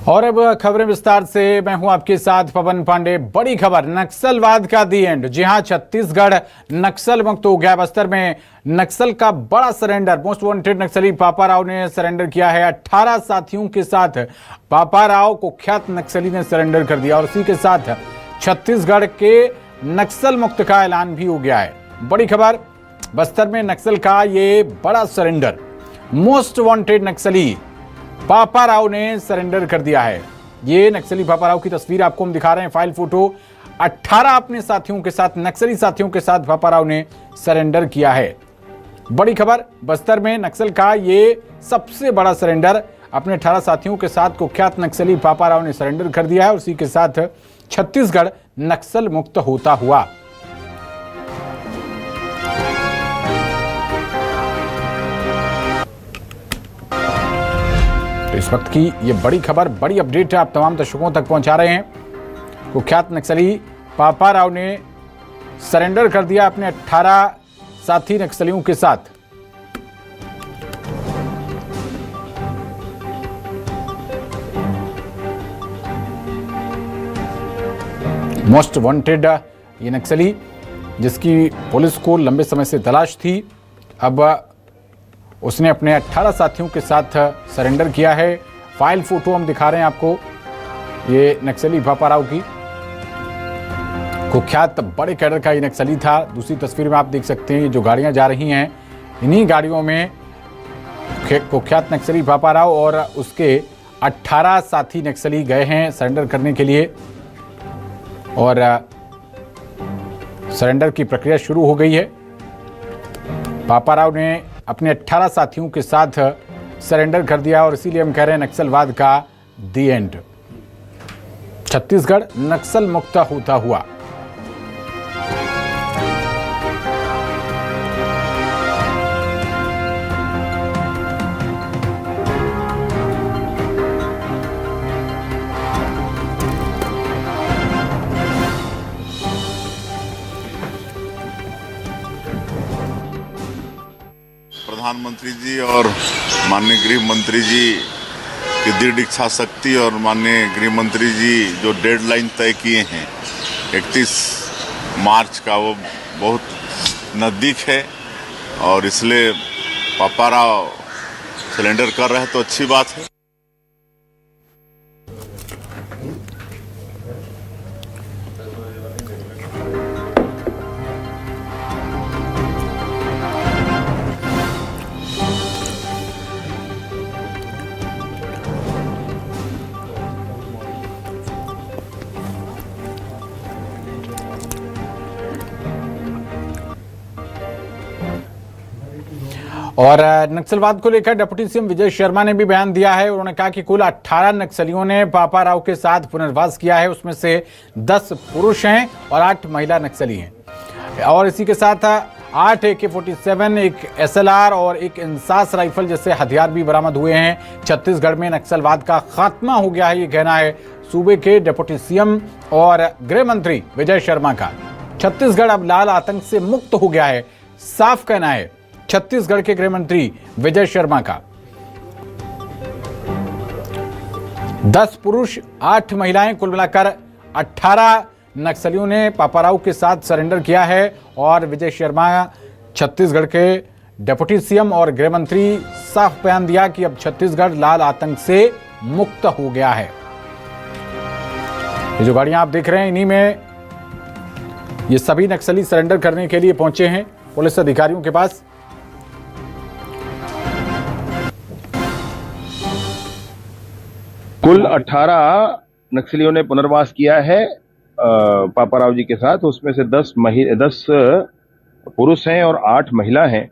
और अब खबरें विस्तार से। मैं हूं आपके साथ पवन पांडे। बड़ी खबर, नक्सलवाद का दी एंड। जी हां, छत्तीसगढ़ नक्सल मुक्त हो गया। बस्तर में नक्सल का बड़ा सरेंडर। मोस्ट वांटेड नक्सली पापा राव ने सरेंडर किया है। 18 साथियों के साथ पापा राव कुख्यात नक्सली ने सरेंडर कर दिया और इसी के साथ छत्तीसगढ़ के नक्सल मुक्त का ऐलान भी हो गया है। बड़ी खबर, बस्तर में नक्सल का ये बड़ा सरेंडर। मोस्ट वांटेड नक्सली पापा राव ने सरेंडर कर दिया है। ये नक्सली पापा राव की तस्वीर आपको हम दिखा रहे हैं, फाइल फोटो। 18 अपने साथियों के साथ, नक्सली साथियों के साथ पापा राव ने सरेंडर किया है। बड़ी खबर, बस्तर में नक्सल का ये सबसे बड़ा सरेंडर। अपने 18 साथियों के साथ कुख्यात नक्सली पापा राव ने सरेंडर कर दिया है और उसी के साथ छत्तीसगढ़ नक्सल मुक्त होता हुआ। तो इस वक्त की ये बड़ी खबर, बड़ी अपडेट आप तमाम दर्शकों तक पहुंचा रहे हैं। कुख्यात नक्सली पापा राव ने सरेंडर कर दिया अपने 18 साथी नक्सलियों के साथ। मोस्ट वांटेड ये नक्सली, जिसकी पुलिस को लंबे समय से तलाश थी, अब उसने अपने 18 साथियों के साथ सरेंडर किया है। फाइल फोटो हम दिखा रहे हैं आपको, ये नक्सली पापा राव की। कुख्यात बड़े कैडर का ये नक्सली था। दूसरी तस्वीर में आप देख सकते हैं ये जो गाड़ियां जा रही हैं, इन्हीं गाड़ियों में कुख्यात नक्सली पापा राव और उसके 18 साथी नक्सली गए हैं सरेंडर करने के लिए और सरेंडर की प्रक्रिया शुरू हो गई है। पापा राव ने अपने 18 साथियों के साथ सरेंडर कर दिया और इसीलिए हम कह रहे हैं नक्सलवाद का दी एंड। छत्तीसगढ़ नक्सल मुक्त होता हुआ। प्रधानमंत्री जी और माननीय गृह मंत्री जी की दृढ़ इच्छा शक्ति और माननीय गृह मंत्री जी जो डेडलाइन तय किए हैं 31 मार्च का, वो बहुत नज़दीक है और इसलिए पापा राव सरेंडर कर रहे हैं तो अच्छी बात है। और नक्सलवाद को लेकर डिप्टी सीएम विजय शर्मा ने भी बयान दिया है। उन्होंने कहा कि कुल 18 नक्सलियों ने पापा राव के साथ पुनर्वास किया है, उसमें से 10 पुरुष हैं और 8 महिला नक्सली हैं। और इसी के साथ 8 AK-47, एक SLR और एक इंसास राइफल जैसे हथियार भी बरामद हुए हैं। छत्तीसगढ़ में नक्सलवाद का खात्मा हो गया है, ये कहना है सूबे के डिप्टी सीएम और गृह मंत्री विजय शर्मा का। छत्तीसगढ़ अब लाल आतंक से मुक्त हो गया है, साफ कहना है छत्तीसगढ़ के गृह मंत्री विजय शर्मा का। 10 पुरुष 8 महिलाएं, कुल मिलाकर 18 नक्सलियों ने पापा राव के साथ सरेंडर किया है। और विजय शर्मा छत्तीसगढ़ के डिप्टी सीएम और गृह मंत्री साफ बयान दिया कि अब छत्तीसगढ़ लाल आतंक से मुक्त हो गया है। ये जो गाड़ियां आप देख रहे हैं, इन्हीं में ये सभी नक्सली सरेंडर करने के लिए पहुंचे हैं पुलिस अधिकारियों के पास। कुल 18 नक्सलियों ने पुनर्वास किया है पापा राव जी के साथ। उसमें से 10 पुरुष हैं और 8 महिला हैं।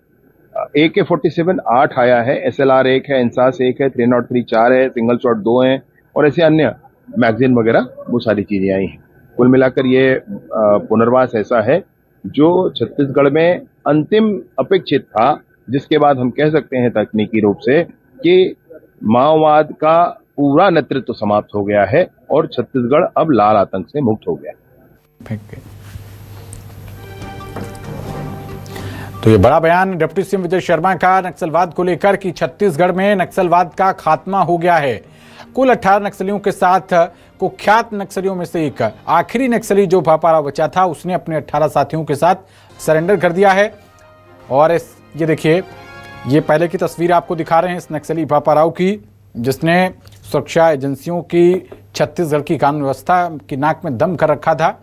AK-47 8 आया है, SLR 1 है, इंसास 1 है, 303 4 है, सिंगल शॉट 2 हैं और ऐसे अन्य मैगजीन वगैरह वो सारी चीजें आई हैं। कुल मिलाकर ये पुनर्वास ऐसा है जो छत्तीसगढ़ में अंतिम अपेक्षित था, जिसके बाद हम कह सकते हैं तकनीकी रूप से कि माओवाद का पूरा नेतृत्व समाप्त हो गया है और छत्तीसगढ़ अब लाल आतंक से मुक्त हो गया। तो ये बड़ा बयान डिप्टी सीएम विजय शर्मा का नक्सलवाद को लेकर कि छत्तीसगढ़ में नक्सलवाद का खात्मा हो गया है। कुल 18 नक्सलियों के साथ कुख्यात नक्सलियों में से एक आखिरी नक्सली जो पापाराव बचा था, उसने अपने 18 साथियों के साथ सरेंडर कर दिया है। और ये देखिए, ये पहले की तस्वीर आपको दिखा रहे हैं इस नक्सली पापाराव की, जिसने सुरक्षा एजेंसियों की छत्तीसगढ़ की कानून व्यवस्था की नाक में दम कर रखा था।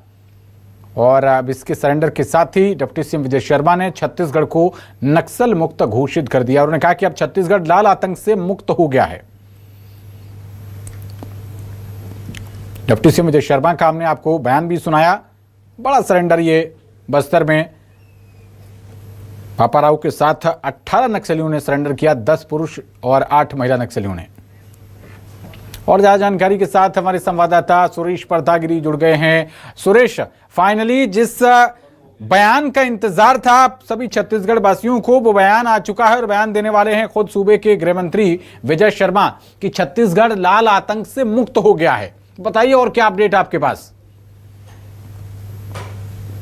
और अब इसके सरेंडर के साथ ही डिप्टी सीएम विजय शर्मा ने छत्तीसगढ़ को नक्सल मुक्त घोषित कर दिया। उन्होंने कहा कि अब छत्तीसगढ़ लाल आतंक से मुक्त हो गया है। डिप्टी सीएम विजय शर्मा का हमने आपको बयान भी सुनाया। बड़ा सरेंडर ये बस्तर में पापाराव के साथ 18 नक्सलियों ने सरेंडर किया, 10 पुरुष और 8 महिला नक्सलियों ने। और ज्यादा जानकारी के साथ हमारे संवाददाता सुरेश परतागिरी जुड़ गए हैं। सुरेश, फाइनली जिस बयान का इंतजार था सभी छत्तीसगढ़ वासियों को, वो बयान आ चुका है और बयान देने वाले हैं खुद सूबे के गृह मंत्री विजय शर्मा कि छत्तीसगढ़ लाल आतंक से मुक्त हो गया है। बताइए और क्या अपडेट आपके पास?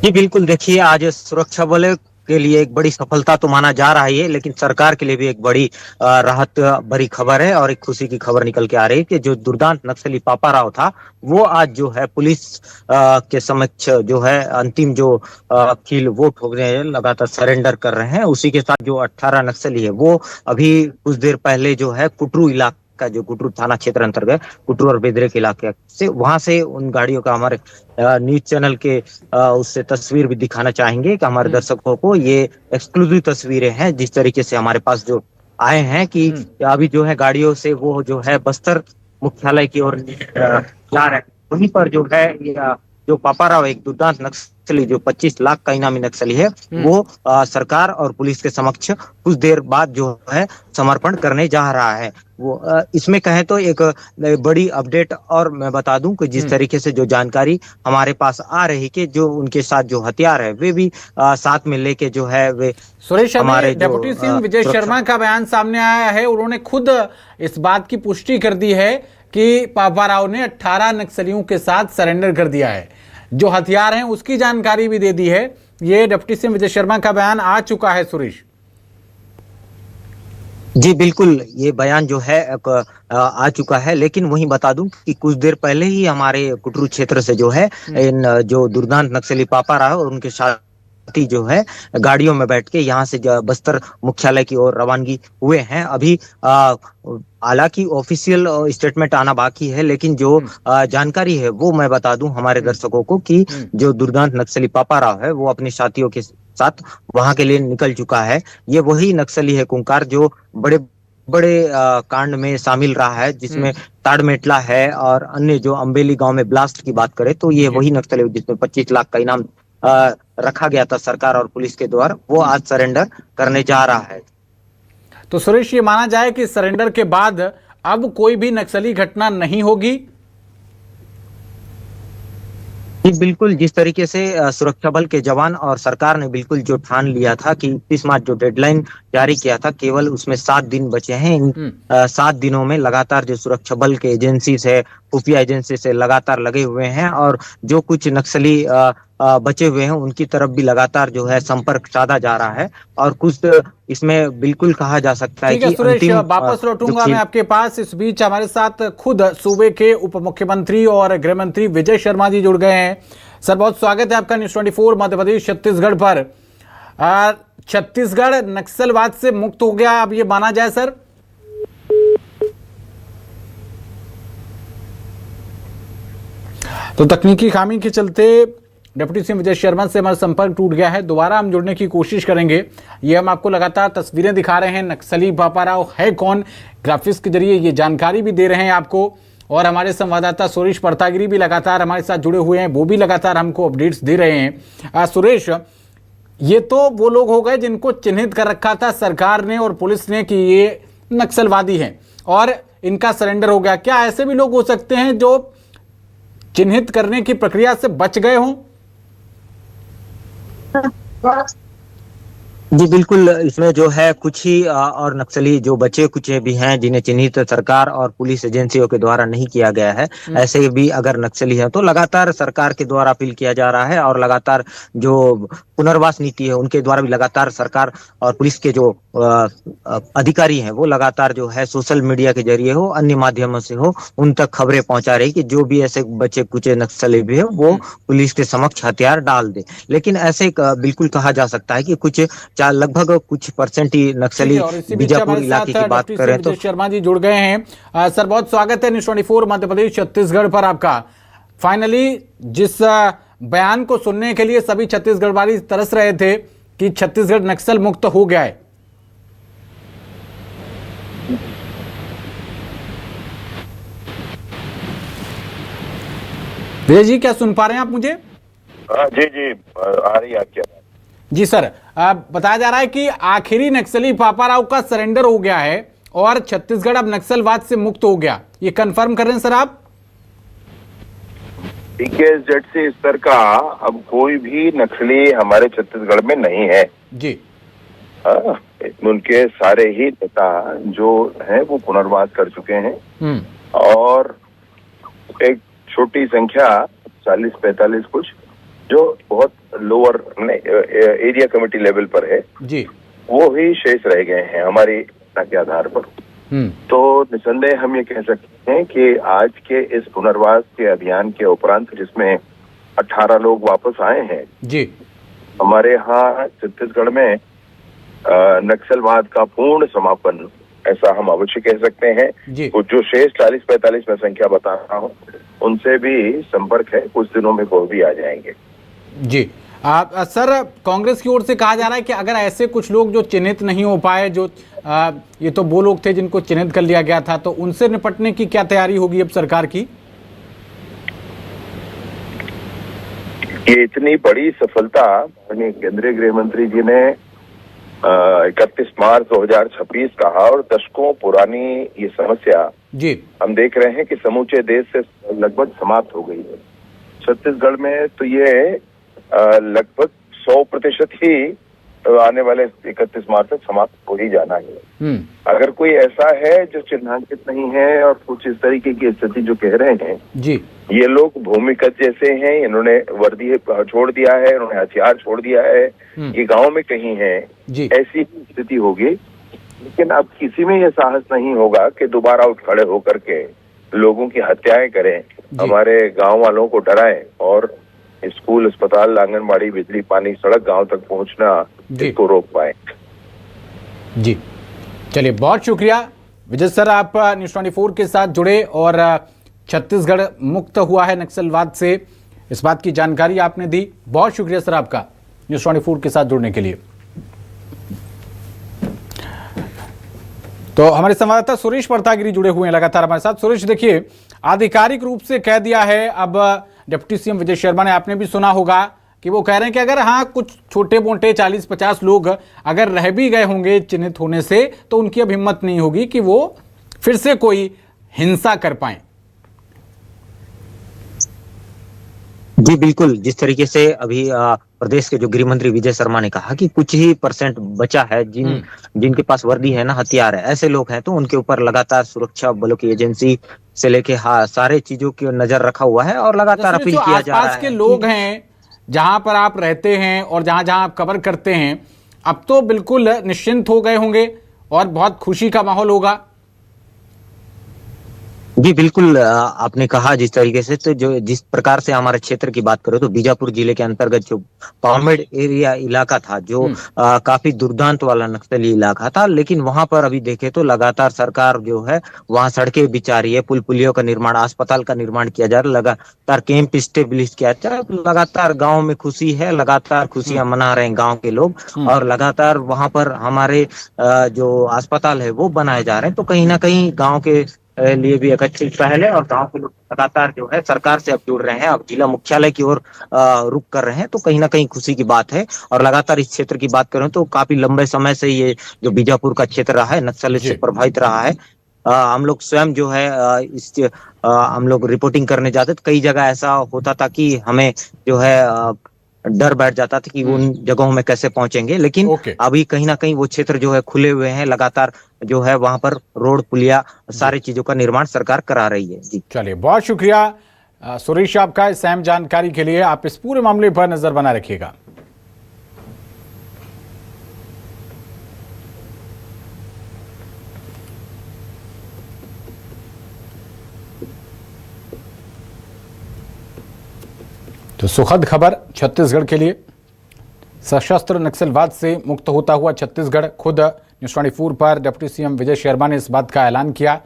जी बिल्कुल, देखिए आज सुरक्षा बल के लिए एक बड़ी सफलता तो माना जा रहा है, लेकिन सरकार के लिए भी एक बड़ी राहत भरी खबर है और एक खुशी की खबर निकल के आ रही है कि जो दुर्दांत नक्सली पापाराव था वो आज जो है पुलिस के समक्ष जो है अंतिम जो कील वो ठोक रहे हैं, लगातार सरेंडर कर रहे हैं। उसी के साथ जो 18 नक्सली है वो अभी कुछ देर पहले जो है कुटरू इलाका का, जो कुटरू थाना क्षेत्र अंतर्गत कुटरू और बेदरे के इलाके से, वहां से उन गाड़ियों का हमारे न्यूज चैनल के उससे तस्वीर भी दिखाना चाहेंगे कि हमारे दर्शकों को ये एक्सक्लूसिव तस्वीरें हैं जिस तरीके से हमारे पास जो आए हैं कि अभी जो है गाड़ियों से वो जो है बस्तर मुख्यालय की ओर जा रहे हैं। वहीं पर जो है जो पापाराव एक दुर्दांत नक्सली जो 25 लाख का इनामी नक्सली है वो सरकार और पुलिस के समक्ष कुछ देर बाद जो है समर्पण करने जा रहा है। वो इसमें कहें तो एक बड़ी अपडेट और मैं बता दूं कि जिस तरीके से जो जानकारी हमारे पास आ रही कि जो उनके साथ जो हथियार है वे भी साथ में लेके जो है वे सुरेश, हमारे डिप्टी सीएम विजय शर्मा का बयान सामने आया है। उन्होंने खुद इस बात की पुष्टि कर दी है कि पापाराव ने 18 नक्सलियों के साथ सरेंडर कर दिया है। जो हथियार हैं उसकी जानकारी भी दे दी है। ये डिप्टी सीएम विजय शर्मा का बयान आ चुका है सुरेश। जी बिल्कुल, ये बयान जो है आ चुका है, लेकिन वहीं बता दूं कि कुछ देर पहले ही हमारे कुटरू क्षेत्र से जो है इन जो दुर्दांत नक्सली पापाराव और उनके साथी जो है गाड़ियों में बैठ के यहाँ से बस्तर मुख्यालय की ओर रवानगी हुए हैं। अभी हालांकि ऑफिशियल स्टेटमेंट आना बाकी है, लेकिन जो जानकारी है वो मैं बता दूं हमारे दर्शकों को कि जो दुर्दांत नक्सली पापाराव है वो अपने साथियों के साथ वहां के लिए निकल चुका है। ये वही नक्सली है कुंकार जो बड़े बड़े कांड में शामिल रहा है, जिसमें ताड़मेटला है और अन्य जो अम्बेली गांव में ब्लास्ट की बात करें तो ये वही नक्सली जिसमें 25 लाख का इनाम रखा गया था सरकार और पुलिस के द्वारा, वो आज सरेंडर करने जा रहा है। तो सुरेश, ये माना जाए कि सरेंडर के बाद अब कोई भी नक्सली घटना नहीं होगी? जी बिल्कुल, जिस तरीके से सुरक्षा बल के जवान और सरकार ने बिल्कुल जो ठान लिया था कि 31 मार्च जो डेडलाइन जारी किया था, केवल उसमें 7 दिन बचे हैं। इन 7 दिनों में लगातार जो सुरक्षा बल के एजेंसी से, खुफिया एजेंसी से लगातार लगे हुए हैं और जो कुछ नक्सली बचे हुए हैं उनकी तरफ भी लगातार जो है संपर्क साधा जा रहा है। और कुछ इसमें बिल्कुल कहा जा सकता है कि सुरेश, वापस लौटूंगा मैं आपके पास। इस बीच हमारे साथ खुद सूबे के उप मुख्यमंत्री और गृह मंत्री विजय शर्मा जी जुड़ गए हैं। सर, बहुत स्वागत है आपका न्यूज़ 24 मध्य प्रदेश छत्तीसगढ़ पर। छत्तीसगढ़ नक्सलवाद से मुक्त हो गया, अब ये माना जाए सर? तो तकनीकी खामी के चलते डिप्टी सीएम विजय शर्मा से हमारा संपर्क टूट गया है। दोबारा हम जुड़ने की कोशिश करेंगे। ये हम आपको लगातार तस्वीरें दिखा रहे हैं, नक्सली पापाराव है कौन, ग्राफिक्स के जरिए ये जानकारी भी दे रहे हैं आपको। और हमारे संवाददाता सुरेश परतागिरी भी लगातार हमारे साथ जुड़े हुए हैं, वो भी लगातार हमको अपडेट्स दे रहे हैं। सुरेश, ये तो वो लोग हो गए जिनको चिन्हित कर रखा था सरकार ने और पुलिस ने कि ये नक्सलवादी हैं और इनका सरेंडर हो गया। क्या ऐसे भी लोग हो सकते हैं जो चिन्हित करने की प्रक्रिया से बच गए हों? जी बिल्कुल, इसमें जो है कुछ ही और नक्सली जो बचे कुछ भी हैं जिन्हें चिन्हित सरकार और पुलिस एजेंसियों के द्वारा नहीं किया गया है। हम्म। ऐसे भी अगर नक्सली हैं तो लगातार सरकार के द्वारा अपील किया जा रहा है और लगातार जो पुनर्वास नीति है उनके द्वारा भी लगातार सरकार और पुलिस के जो अधिकारी हैं वो लगातार जो है सोशल मीडिया के जरिए हो अन्य माध्यमों से हो उन तक खबरें पहुंचा रही कि जो भी ऐसे बचे कुछ नक्सली भी है वो पुलिस के समक्ष हथियार डाल दे। लेकिन ऐसे बिल्कुल कहा जा सकता है कि कुछ लगभग कुछ परसेंट ही ठीक है, नक्सली और इसी बीच बीजापुर हमारे इलाके साथ की बात डिप्टी सीएम करें तो विजय शर्मा जी जुड़ गए हैं। सर, बहुत स्वागत है न्यूज़ 24 मध्य प्रदेश छत्तीसगढ़ पर आपका। फाइनली जिस बयान को सुनने के लिए सभी छत्तीसगढ़ वाली तरस रहे थे कि छत्तीसगढ़ नक्सल मुक्त हो गया है, विजय जी क्या सुन पा रहे हैं आप मुझे? जी जी, आ रही है आपकी आवाज। जी सर, बताया जा रहा है कि आखिरी नक्सली पापाराव का सरेंडर हो गया है और छत्तीसगढ़ अब नक्सलवाद से मुक्त हो गया, ये कंफर्म कर रहे हैं सर आप? PKZ से स्तर का अब कोई भी नक्सली हमारे छत्तीसगढ़ में नहीं है जी। उनके सारे ही नेता जो हैं वो पुनर्वास कर चुके हैं और एक छोटी संख्या 40-45 कुछ जो बहुत लोअर एरिया कमेटी लेवल पर है जी, वो ही शेष रह गए हैं हमारी घटना के आधार पर। तो निसंदेह हम ये कह सकते हैं कि आज के इस पुनर्वास के अभियान के उपरांत जिसमें 18 लोग वापस आए हैं जी, हमारे यहाँ छत्तीसगढ़ में नक्सलवाद का पूर्ण समापन ऐसा हम अवश्य कह सकते हैं। जी। कुछ जो शेष 40-45 में संख्या बता रहा हूँ उनसे भी संपर्क है, कुछ दिनों में वो भी आ जाएंगे। जी। सर, कांग्रेस की ओर से कहा जा रहा है कि अगर ऐसे कुछ लोग जो चिन्हित नहीं हो पाए, जो ये तो वो लोग थे जिनको चिन्हित कर लिया गया था, तो उनसे निपटने की क्या तैयारी होगी अब सरकार की? ये इतनी बड़ी सफलता माननीय केंद्रीय गृह मंत्री जी ने 31 मार्च 2026 कहा और दशकों पुरानी ये समस्या जी, हम देख रहे हैं कि समूचे देश से लगभग समाप्त हो गई है। छत्तीसगढ़ में तो ये लगभग 100% ही आने वाले 31 मार्च तक समाप्त हो ही जाना है। अगर कोई ऐसा है जो चिन्हांकित नहीं है और कुछ इस तरीके की स्थिति जो कह रहे हैं जी, ये लोग भूमिगत जैसे हैं, इन्होंने वर्दी छोड़ दिया है, इन्होंने हथियार छोड़ दिया है, ये गांव में कहीं है, ऐसी स्थिति होगी। लेकिन अब किसी में ये साहस नहीं होगा कि दोबारा उठ खड़े होकर के लोगों की हत्याएं करें, हमारे गांव वालों को डराएं और स्कूल, अस्पताल, आंगनबाड़ी, बिजली, पानी, सड़क गांव तक पहुंचना इसको रोक पाए। जी, चलिए, बहुत शुक्रिया विजय सर, आप न्यूज़ 24 के साथ जुड़े और छत्तीसगढ़ मुक्त हुआ है नक्सलवाद से, इस बात की जानकारी आपने दी। बहुत शुक्रिया सर आपका न्यूज़ 24 के साथ जुड़ने के लिए। तो हमारे संवाददाता सुरेश परतागिरी जुड़े हुए हैं लगातार हमारे साथ। सुरेश, देखिए, आधिकारिक रूप से कह दिया है अब डिप्टी सीएम विजय शर्मा ने, आपने भी सुना होगा कि वो कह रहे हैं कि अगर हाँ कुछ छोटे मोटे 40-50 लोग अगर रह भी गए होंगे चिन्हित होने से, तो उनकी अब हिम्मत नहीं होगी कि वो फिर से कोई हिंसा कर पाए। जी बिल्कुल, जिस तरीके से अभी प्रदेश के जो गृह मंत्री विजय शर्मा ने कहा कि कुछ ही % बचा है जिनके पास वर्दी है ना, हथियार है, ऐसे लोग हैं तो उनके ऊपर लगातार सुरक्षा बलों की एजेंसी से लेके सारे चीजों की नजर रखा हुआ है और लगातार अपील किया जा रहा है। के लोग हैं जहां पर आप रहते हैं और जहां जहां आप कवर करते हैं, अब तो बिल्कुल निश्चिंत हो गए होंगे और बहुत खुशी का माहौल होगा। जी बिल्कुल, आपने कहा जिस तरीके से, तो जो जिस प्रकार से हमारे क्षेत्र की बात करें तो बीजापुर जिले के अंतर्गत जो पामेड़ एरिया इलाका था, जो काफी दुर्दांत वाला नक्सली इलाका था, लेकिन वहां पर अभी देखे तो लगातार सरकार जो है वहां सड़कें बिछा रही है, पुल पुलियों का निर्माण, अस्पताल का निर्माण किया जा रहा है, लगातार कैंप स्टेब्लिश किया जा रहा है, लगातार गाँव में खुशी है, लगातार खुशियां मना रहे हैं गाँव के लोग और लगातार वहां पर हमारे जो अस्पताल है वो बनाए जा रहे हैं। तो कहीं ना कहीं गाँव के लिए भी एक अच्छी पहल है और गांव के लोग लगातार जो है सरकार से अब जुड़ रहे हैं, अब जिला मुख्यालय की ओर रुख कर रहे हैं, तो कहीं ना कहीं खुशी की बात है। और लगातार इस क्षेत्र की बात करें तो काफी लंबे समय से ये जो बीजापुर का क्षेत्र रहा है नक्सल से प्रभावित रहा है। हम लोग स्वयं जो है हम लोग रिपोर्टिंग करने जाते तो कई जगह ऐसा होता था कि हमें जो है डर बैठ जाता था कि उन जगहों में कैसे पहुंचेंगे, लेकिन ओके। अभी कहीं ना कहीं वो क्षेत्र जो है खुले हुए हैं, लगातार जो है वहां पर रोड पुलिया सारी चीजों का निर्माण सरकार करा रही है। जी चलिए, बहुत शुक्रिया सुरेश आपका इस अहम जानकारी के लिए। आप इस पूरे मामले पर नजर बनाए रखिएगा। तो सुखद खबर छत्तीसगढ़ के लिए, सशस्त्र नक्सलवाद से मुक्त होता हुआ छत्तीसगढ़। खुद न्यूज़ 24 पर डिप्टी सीएम विजय शर्मा ने इस बात का ऐलान किया।